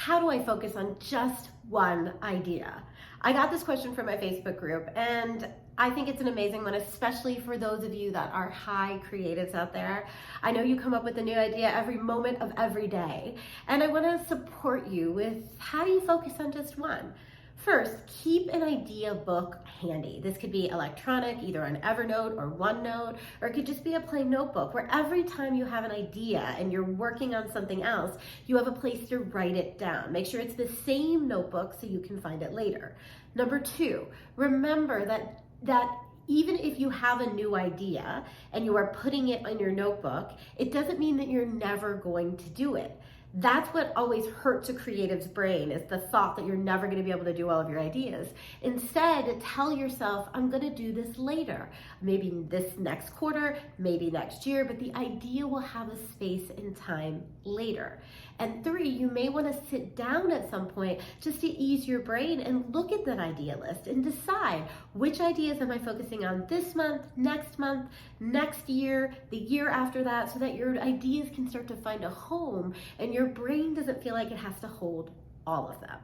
how do I focus on just one idea? I got this question from my Facebook group, and I think it's an amazing one, especially for those of you that are high creatives out there. I know you come up with a new idea every moment of every day, and I want to support you with how do you focus on just one? First, keep an idea book handy. This could be electronic, either on Evernote or OneNote, or it could just be a plain notebook where every time you have an idea and you're working on something else, you have a place to write it down. Make sure it's the same notebook so you can find it later. Number two, remember that even if you have a new idea and you are putting it on your notebook, it doesn't mean that you're never going to do it. That's what always hurts a creative's brain, is the thought that you're never going to be able to do all of your ideas. Instead, tell yourself, I'm going to do this later. Maybe this next quarter, maybe next year, but the idea will have a space and time later. And three, you may want to sit down at some point just to ease your brain and look at that idea list and decide which ideas am I focusing on this month, next year, the year after that, so that your ideas can start to find a home and your brain doesn't feel like it has to hold all of them.